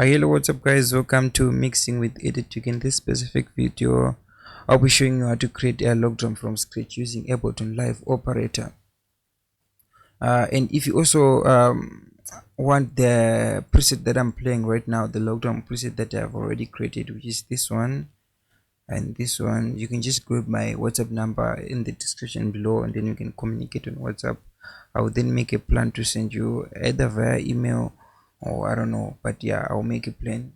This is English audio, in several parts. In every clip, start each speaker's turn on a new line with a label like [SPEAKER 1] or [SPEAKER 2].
[SPEAKER 1] Hello, what's up guys, welcome to Mixing with Edit. In this specific video I'll be showing you how to create a log drum from scratch using Ableton Live Operator. And if you also want the preset that I'm playing right now, the log drum preset that I've already created, which is this one and this one, you can just grab my WhatsApp number in the description below and then you can communicate on WhatsApp. I will then make a plan to send you either via email or I don't know, but yeah, I'll make a plan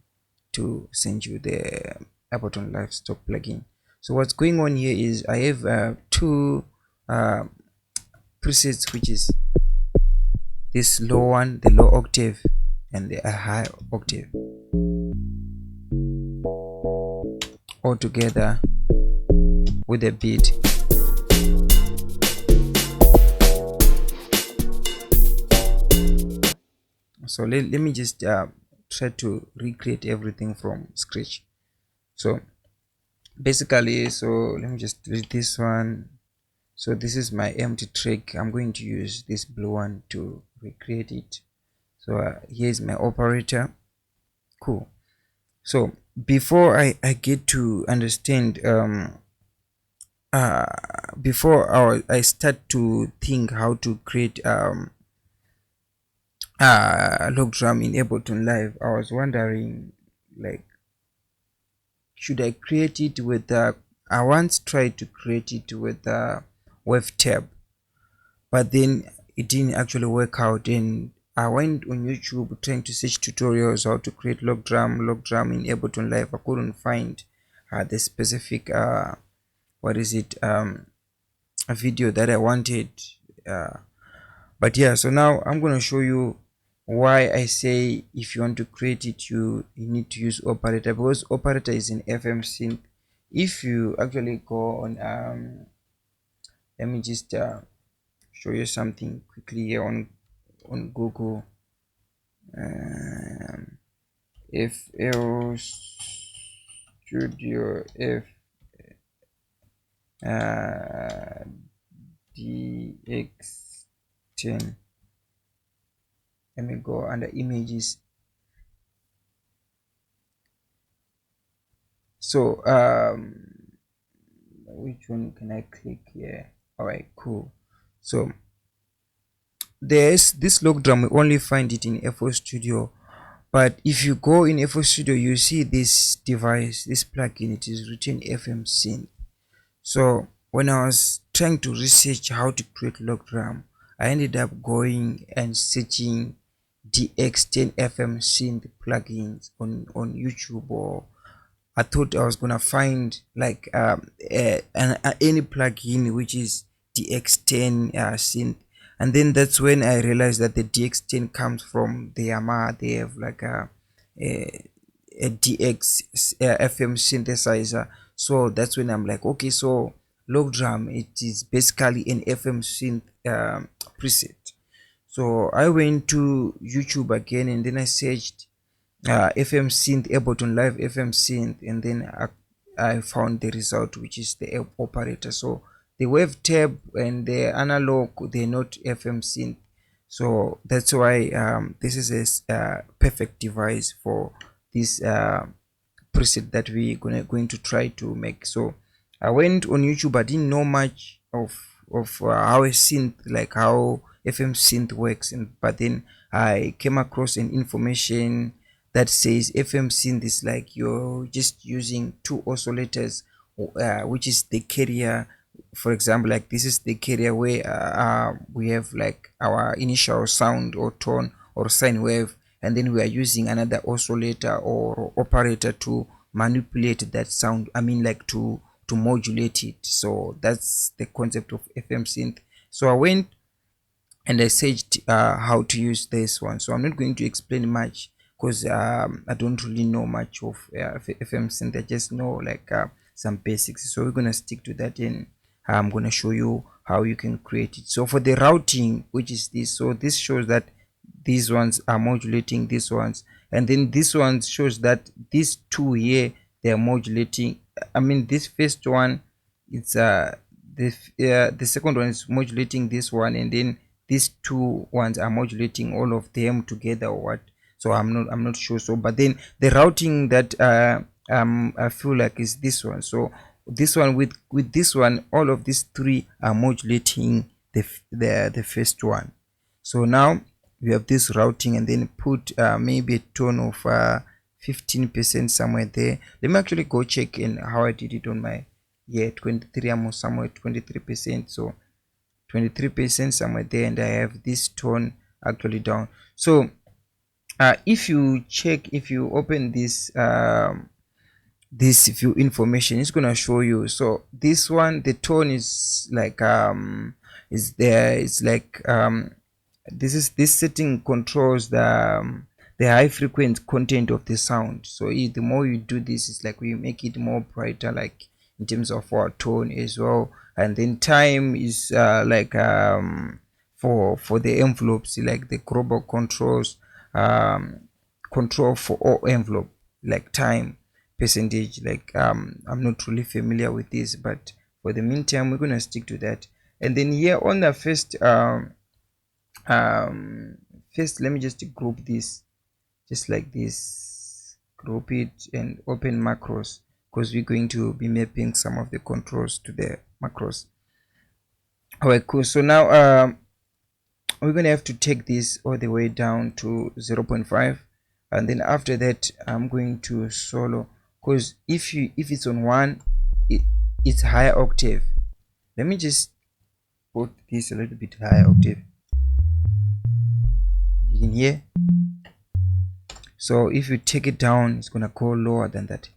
[SPEAKER 1] to send you the Ableton Live stock plugin. So what's going on here is I have two presets, which is this low one, the low octave, and the high octave, all together with a beat. So let me just try to recreate everything from scratch. So basically, so let me just delete this one. So this is my empty track. I'm going to use this blue one to recreate it. So here's my operator. Cool. So before I get to understand before I start to think how to create log drum in Ableton Live, I was wondering, like, should I create it with I once tried to create it with Wavetab, but then it didn't actually work out, and I went on YouTube trying to search tutorials how to create log drum in Ableton Live. I couldn't find the specific what is it, a video that I wanted, but yeah, so now I'm gonna show you why I say if you want to create it, you need to use operator, because operator is an FM synth. If you actually go on let me just show you something quickly here on Google. FL Studio DX10. Let me go under images. So which one can I click here? All right, cool. So there's this log drum, we only find it in FL Studio, but if you go in FL Studio, you see this device, this plugin, it is written FM synth. So when I was trying to research how to create log drum, I ended up going and searching DX10 FM synth plugins on YouTube, or I thought I was gonna find like any plugin which is DX10 synth, and then that's when I realized that the DX10 comes from the Yamaha. They have like a DX FM synthesizer. So that's when I'm like, okay, so log drum, it is basically an FM synth preset. So I went to YouTube again and then I searched FM synth, Ableton Live FM synth, and then I found the result, which is the operator. So the Wavetab and the analog, they're not FM synth. So that's why this is a perfect device for this preset that we're going to try to make. So I went on YouTube. I didn't know much of how a synth, like how FM synth works, but then I came across an information that says FM synth is like you're just using two oscillators, which is the carrier. For example, like this is the carrier where we have like our initial sound or tone or sine wave, and then we are using another oscillator or operator to manipulate that sound, I mean like to modulate it. So that's the concept of FM synth. So I went and I searched how to use this one. So I'm not going to explain much because I don't really know much of FM synth. I just know like some basics. So we're gonna stick to that, and I'm gonna show you how you can create it. So for the routing, which is this, so this shows that these ones are modulating these ones, and then this one shows that these two here, they are modulating. I mean, this first one, it's the second one is modulating this one, and then these two ones are modulating all of them together or what. so I'm not sure. So but then the routing that I feel like is this one. So this one, with this one, all of these three are modulating the first one. So now we have this routing, and then put maybe a tone of 15% somewhere there. Let me actually go check in how I did it on my 23. I'm somewhere 23%. So 23% somewhere there, and I have this tone actually down. So if you check, if you open this view information, it's gonna show you. So this one, the tone is like is there, it's like this setting controls the high frequency content of the sound. So the more you do this, it's like we make it more brighter, like in terms of our tone as well. And then time is like for the envelopes, like the global controls control for all envelope, like time percentage, like I'm not really familiar with this, but for the meantime we're gonna stick to that. And then here on the first first, let me just group this just like this, group it and open macros, because we're going to be mapping some of the controls to the macros. All right, cool. So now we're gonna have to take this all the way down to 0.5, and then after that I'm going to solo, because if it's on 1, it's higher octave. Let me just put this a little bit higher octave. You can hear. So if you take it down, it's gonna go lower than that.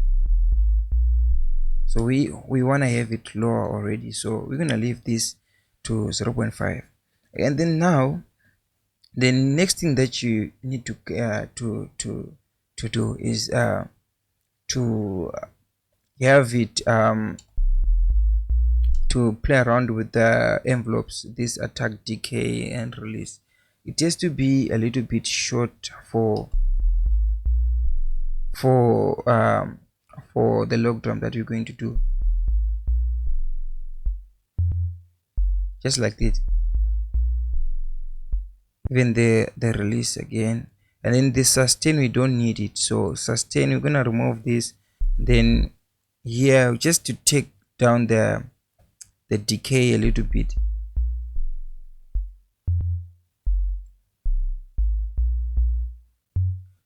[SPEAKER 1] So we want to have it lower already, so we're gonna leave this to 0.5. And then now the next thing that you need to do is to have it to play around with the envelopes, this attack, decay, and release. It has to be a little bit short for the log drum that you're going to do, just like this. Even the release again, and then the sustain, we don't need it, so sustain, we're gonna remove this. Then here, just to take down the decay a little bit.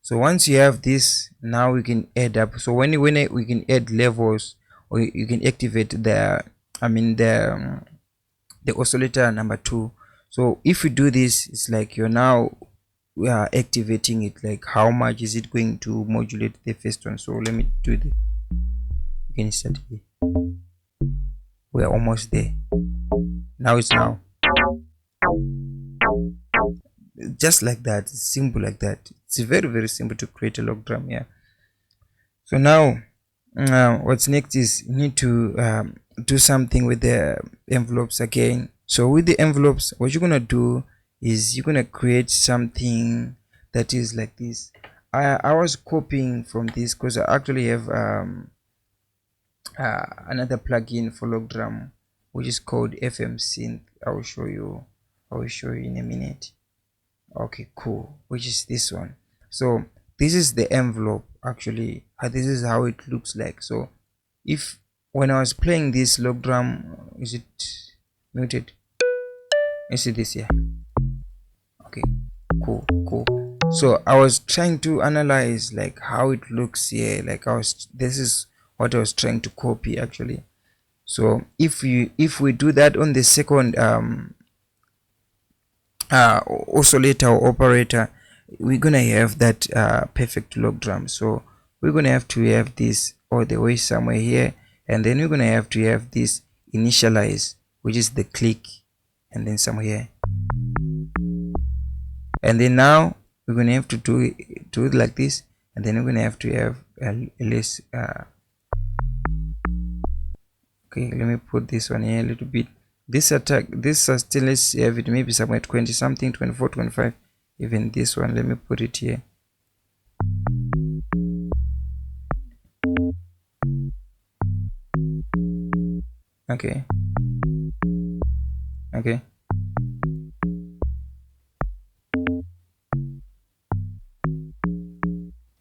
[SPEAKER 1] So once you have this, now we can add up. So when we can add levels, or you can activate the the oscillator number 2. So if you do this, it's like you're now activating it, like how much is it going to modulate the first one. So let me do this. You can start here. We're almost there. Now it's now. Just like that. It's simple like that. It's very, very simple to create a log drum. Yeah. So now what's next is you need to do something with the envelopes again. So with the envelopes, what you're gonna do is you're gonna create something that is like this. I was copying from this because I actually have another plugin for log drum, which is called FM Synth. I will show you in a minute. Okay, cool. Which is this one. So this is the envelope actually. This is how it looks like. So if when I was playing this log drum, is it muted? You see this here. Okay, cool. So I was trying to analyze like how it looks here. Like this is what I was trying to copy actually. So if we do that on the second oscillator or operator, we're gonna have that perfect log drum. So we're gonna have to have this all the way somewhere here, and then we're gonna have to have this initialize, which is the click, and then somewhere here. And then now we're gonna have to do it like this, and then we're gonna have to have a less okay, let me put this one here a little bit. This attack, this sustain, let's have it maybe somewhere 20 something, 24, 25. Even this one, let me put it here. Okay.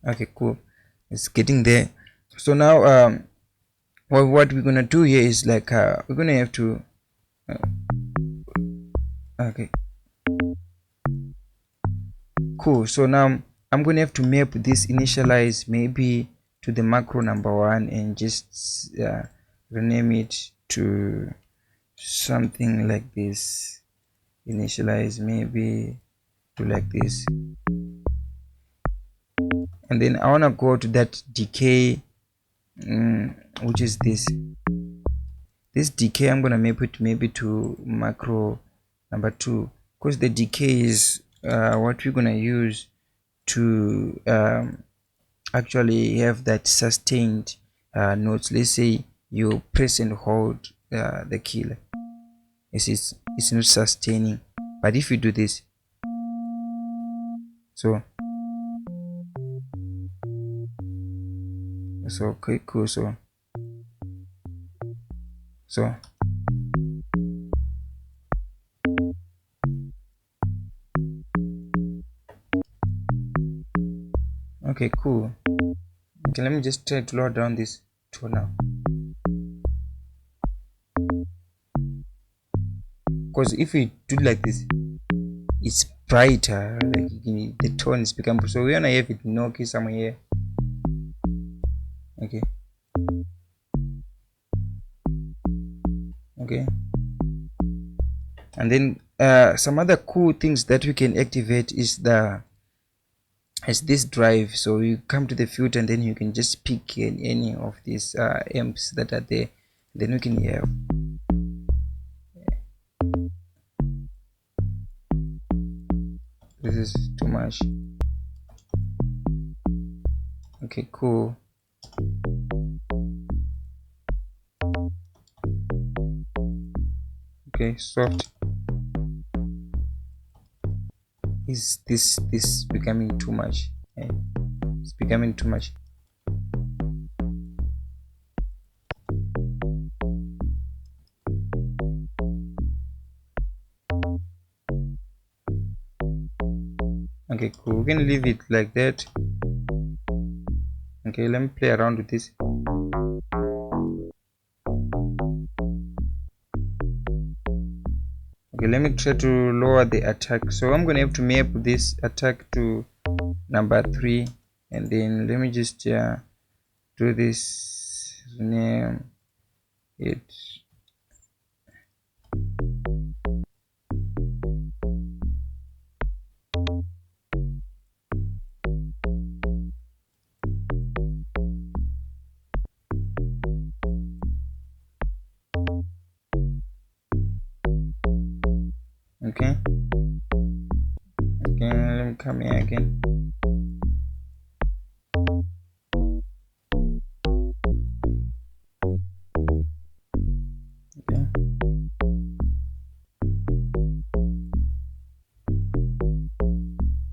[SPEAKER 1] Okay, cool, it's getting there. So now what we're gonna do here is like we're gonna have to okay, cool. So now I'm gonna have to map this initialize maybe to the macro number one and just rename it to something like this. Initialize maybe to like this, and then I want to go to that decay, which is this decay. I'm gonna map it maybe to macro number two, because the decay is what we're gonna use to actually have that sustained notes. Let's say you press and hold the key, it's not sustaining, but if you do this, so okay, cool. So okay, cool. Okay, let me just try to lower down this to now, because if we do like this, it's brighter, like the tone is become, so we wanna have it knocky somewhere here. Okay, okay, and then some other cool things that we can activate is this drive. So you come to the filter and then you can just pick any of these amps that are there, then we can have this is too much. Okay, cool. Okay, soft. Is this becoming too much? Okay. It's becoming too much. Okay, cool, we can leave it like that. Okay, let me play around with this. Okay, let me try to lower the attack. So I'm gonna have to map this attack to number 3, and then let me just do this, name it. Okay, let me come here again. Okay,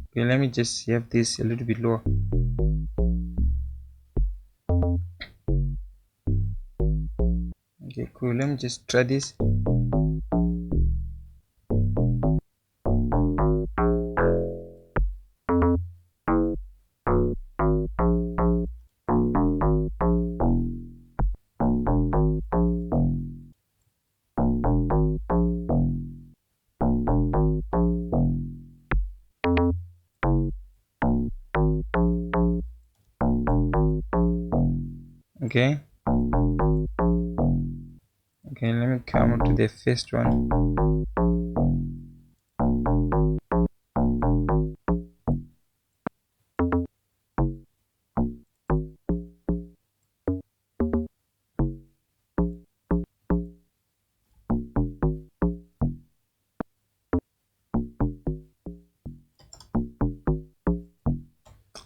[SPEAKER 1] okay, let me just have this a little bit lower. Okay, cool, let me just try this. Okay, okay, let me come to the first one.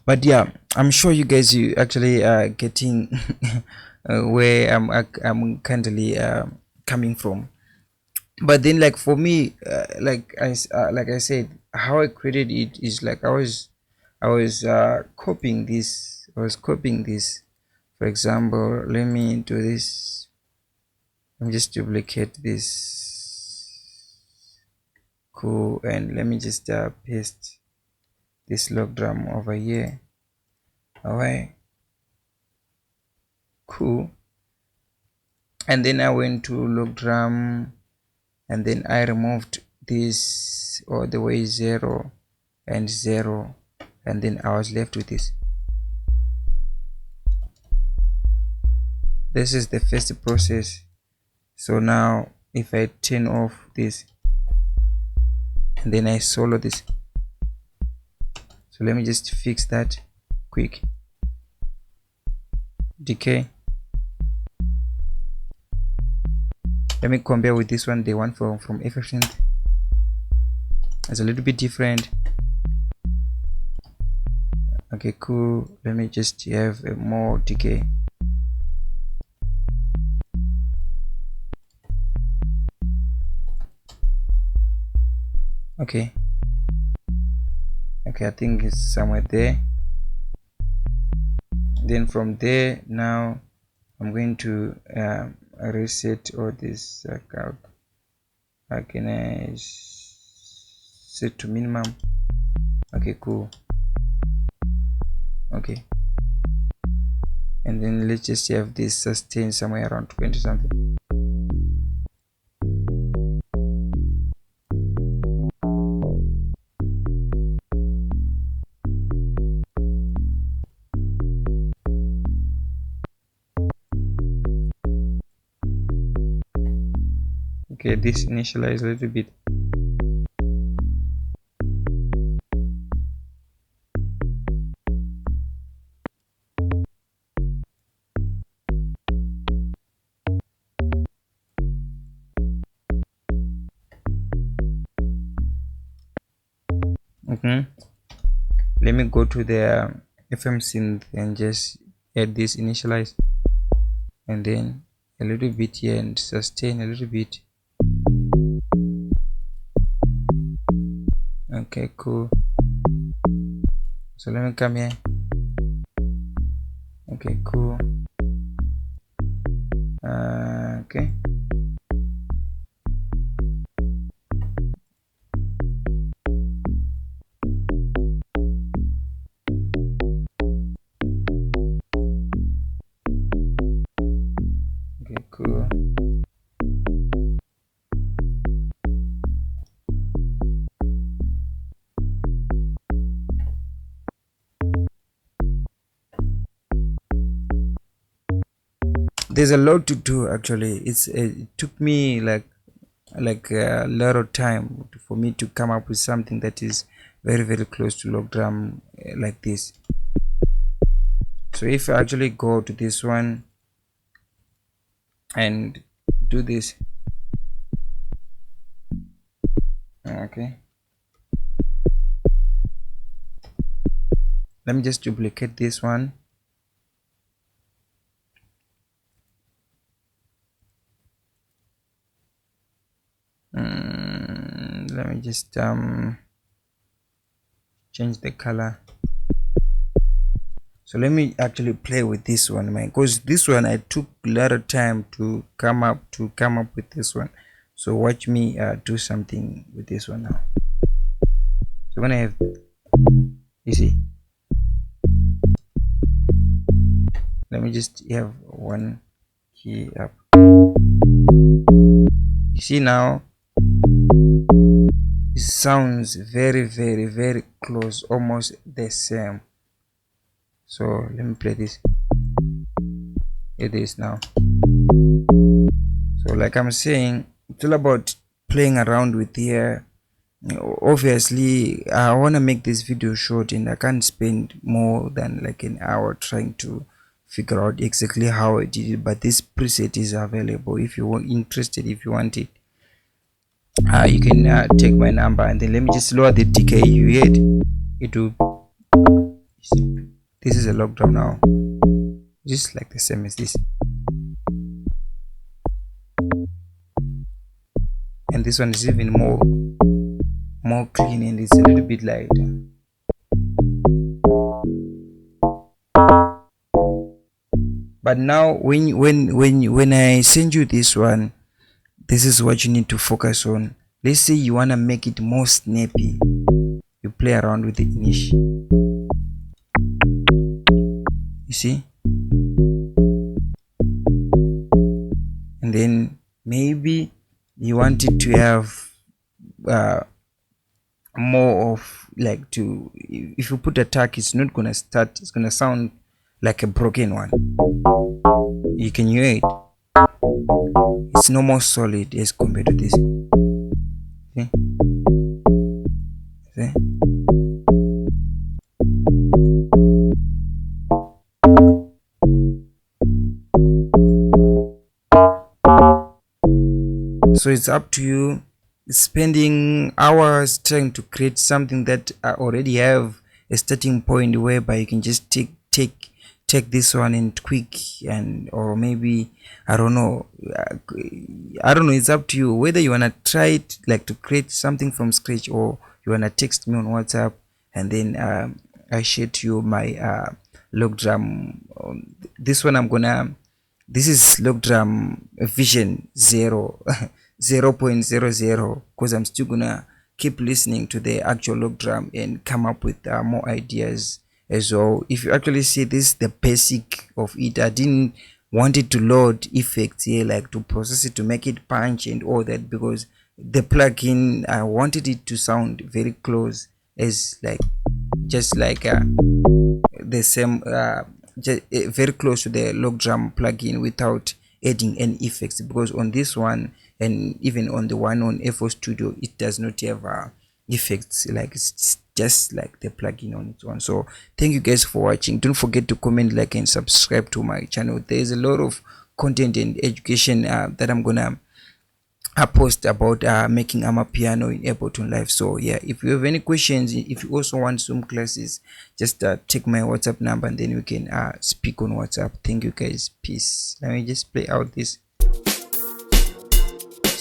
[SPEAKER 1] But yeah, I'm sure you guys you actually getting where I'm currently coming from. But then like for me, like I said, how I created it is like I was copying this. I was copying this. For example, let me do this. Let me just duplicate this. Cool, and let me just paste this log drum over here. Alright, cool. And then I went to log drum, and then I removed this all the way 0 and 0, and then I was left with this. This is the first process. So now if I turn off this and then I solo this, so let me just fix that quick. Decay. Let me compare with this one, the one from FF Synth. It's a little bit different. Okay, cool. Let me just have a more decay. Okay, I think it's somewhere there. Then from there, now I'm going to reset all this. How can I set to minimum? Okay, cool. Okay, and then let's just have this sustain somewhere around 20 something. Okay, this initialize a little bit. Let me go to the FM synth and just add this initialize, and then a little bit here and sustain a little bit. Okay, cool. So let me come here. Okay, cool. Okay. Okay, cool. There's a lot to do actually. It took me like a lot of time for me to come up with something that is very close to log drum like this. So if I actually go to this one and do this, okay, let me just duplicate this one. Let me just change the color. So let me actually play with this one, man, because this one I took a lot of time to come up with this one. So watch me do something with this one now. So when I have, you see, let me just have one key up. You see now it sounds very close, almost the same. So let me play this. It is now. So like I'm saying, it's all about playing around with here. Obviously I want to make this video short and I can't spend more than like an hour trying to figure out exactly how I did it, but this preset is available if you want interested. If you want it, you can take my number, and then let me just lower the decay. You hear it will, this is a log drum now, just like the same as this, and this one is even more clean and it's a little bit lighter. But now when I send you this one, this is what you need to focus on. Let's say you want to make it more snappy, you play around with the niche. you see. And then maybe you want it to have more of like, to if you put a tack, it's not gonna start, it's gonna sound like a broken one. You can hear it, it's no more solid as compared to this. See? See? So it's up to you. Spending hours trying to create something that already have a starting point whereby you can just take this one and tweak, and or maybe I don't know, it's up to you whether you want to try it like to create something from scratch, or you want to text me on WhatsApp, and then I share to you my log drum. This one this is log drum vision 0.00, because I'm still gonna keep listening to the actual log drum and come up with more ideas as well. If you actually see this, the basic of it, I didn't want it to load effects here, like to process it to make it punch and all that, because the plugin, I wanted it to sound very close as like just like the same very close to the log drum plugin without adding any effects, because on this one and even on the one on FL Studio, it does not have effects, like it's just like the plugin on its own. So thank you guys for watching. Don't forget to comment, like, and subscribe to my channel. There's a lot of content and education that I'm gonna post about making Amapiano in Ableton Live. So yeah, if you have any questions, if you also want some classes, just take my WhatsApp number and then we can speak on WhatsApp. Thank you guys, peace. Let me just play out this.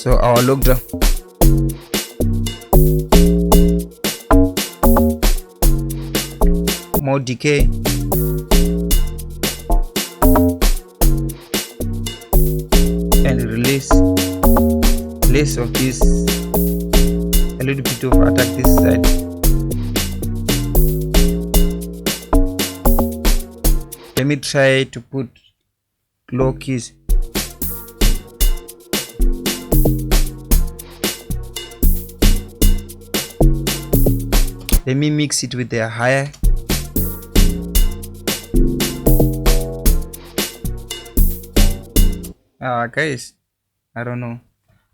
[SPEAKER 1] So our log drum, more decay, and release less of this, a little bit of attack this side. Let me try to put low keys. Let me mix it with the higher. Guys, I don't know,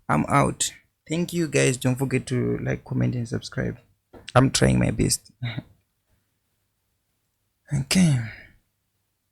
[SPEAKER 1] I'm out. Thank you guys. Don't forget to like, comment, and subscribe. I'm trying my best. Okay.